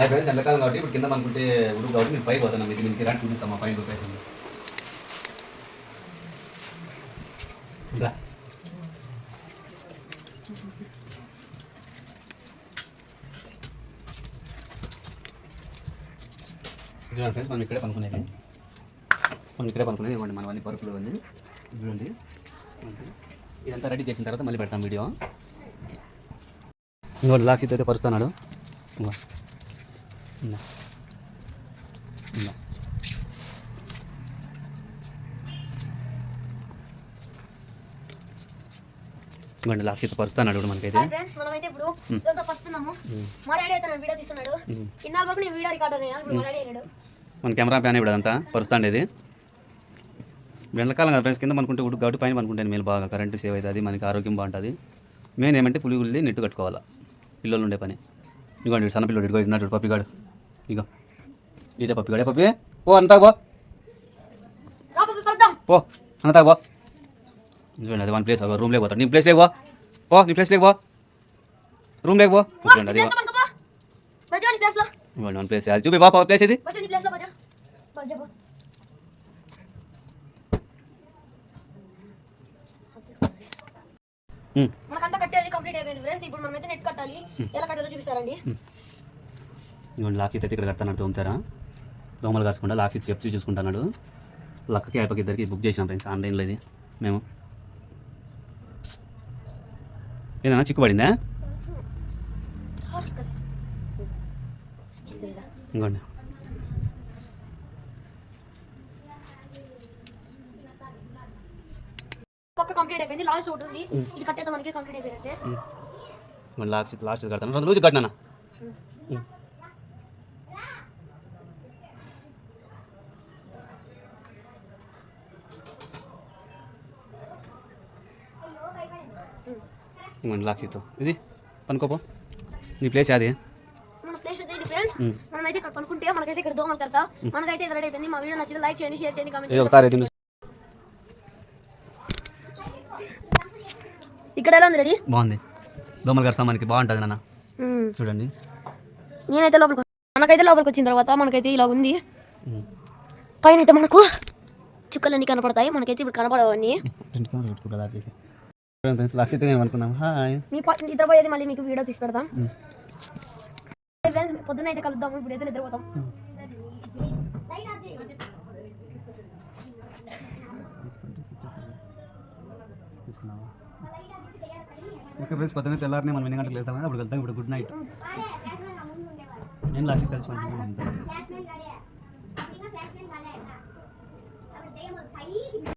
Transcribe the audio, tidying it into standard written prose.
అది ఫ్రెండ్స్ ఎండాకాలం కాబట్టి ఇప్పుడు కింద అనుకుంటే ఉడుకు కాబట్టి మేము పైకి పోతున్నాం. ఇది మీకు రాని చూపిస్తాం మా పైన రూపాయలు. చూడండి ఫ్రెండ్స్, మనం ఇక్కడే పనుకునేది. ఇవ్వండి మనం అన్ని పరుపులు అన్నీ చూడండి. ఇదంతా రెడీ చేసిన తర్వాత మళ్ళీ పెడతాం వీడియో. ఇంకోటి లాక్షిత్ అయితే పరుస్తున్నాడు. ఇంకోటి లాక్షిత్ పరుస్తున్నాడు ఇప్పుడు మనకైతే. మన కెమెరా ప్యాన్ ఇప్పుడు అదంతా పరుస్తాండేది. ఎండాకాలం కదా ఫ్రెండ్స్, కింద పనుకుంటే ఉడుకు కాబట్టి పైన పనుకుంటాను మీరు బాగా కరెంటు సేవ్ అవుతుంది, మనకి ఆరోగ్యం బాగుంటుంది. మెయిన్ ఏమంటే పులిగుల్ది నెట్టు కట్టుకోవాలా, పిల్లలు ఉండే పని. ఇదిగోండి సన్నపిల్లడు ఇదిగో ఇన్నాడు పప్పిగాడు. ఇగో ఇదే పప్పిగాడే. పప్పి ఓ అంతా పో అంతా పో. చూడండి అది వన్ ప్లేస్ రూమ్ లేకపోతాడు. నీ ప్లేస్ లేకపో నీ ప్లేస్ లేకపో రూమ్ లేకపో. చూడండి అది వన్ ప్లేస్. అది చూపి బాపా ప్లేస్ ఇది. మనకంతా కట్టేది కంప్లీట్ అయిపోయింది ఫ్రెండ్స్. ఇప్పుడు మనమైతే నెట్ కట్టాలి. ఎలా కట్టాలో చూపిస్తారండి. ఇవ్వండి లాక్షిత్ అయితే ఇక్కడ కడతాడు. తోముతారా దోమలు కాసుకుంటా లాక్షిత్ సేఫ్టీ చూసుకుంటున్నాడు. లక్కకి అయిపోయి ఇద్దరికి బుక్ చేసినాం ఫ్రెండ్స్ ఆన్లైన్లో. ఇది మేము ఏదైనా చిక్కుపడిందా? ఇంకోండి కంప్లీట్ అయిపోయింది. లాస్ట్ ఒకటి ఉంది, ఇది కట్టేద్దాం మనకి కంప్లీట్ అయిపోయింది. లాస్ట్ కడతాను రోజు కట్టినా. లాక్షిత్ ఇది పనుకోపో నీ ప్లేస్ అది. మన ప్లేస్ అయితే ఇది ఫ్రెండ్స్. మనమైతే ఇక్కడ పనుకుంటే మనకైతే ఇక్కడ దోమలు కడతా. మనకైతే ఇది రెడీ అయిపోయింది. మా వీడియో నచ్చితే లైక్ చేయండి, షేర్ చేయండి, కామెంట్ చేయండి. ఇక్కడ ఎలా ఉంది? రెడీ బాగుంది. దోమలు కడతా మనకి బాగుంటుంది నాన్న. చూడండి నేనైతే మనకైతే లోపలికి వచ్చిన తర్వాత మనకైతే ఇలా ఉంది. పైన అయితే మనకు చుక్కలన్నీ కనపడతాయి. మనకైతే ఇప్పుడు కనపడవన్నీ. లాక్షిత్ అనుకున్నాం. హాయ్ నిద్రపోయేది మళ్ళీ మీకు వీడియో తీసి పెడతాం ఫ్రెండ్స్. పొద్దున్న అయితే కలుద్దాము. ఇప్పుడు అయితే నిద్రపోతాం. ఓకే ఫ్రెండ్స్, పొద్దున్న తెల్లారిని మనం 8 గంటలకు వెళ్తాం కదా, అప్పుడు వెళ్తాం. ఇప్పుడు గుడ్ నైట్. నేను లాక్షిత్ కలిసి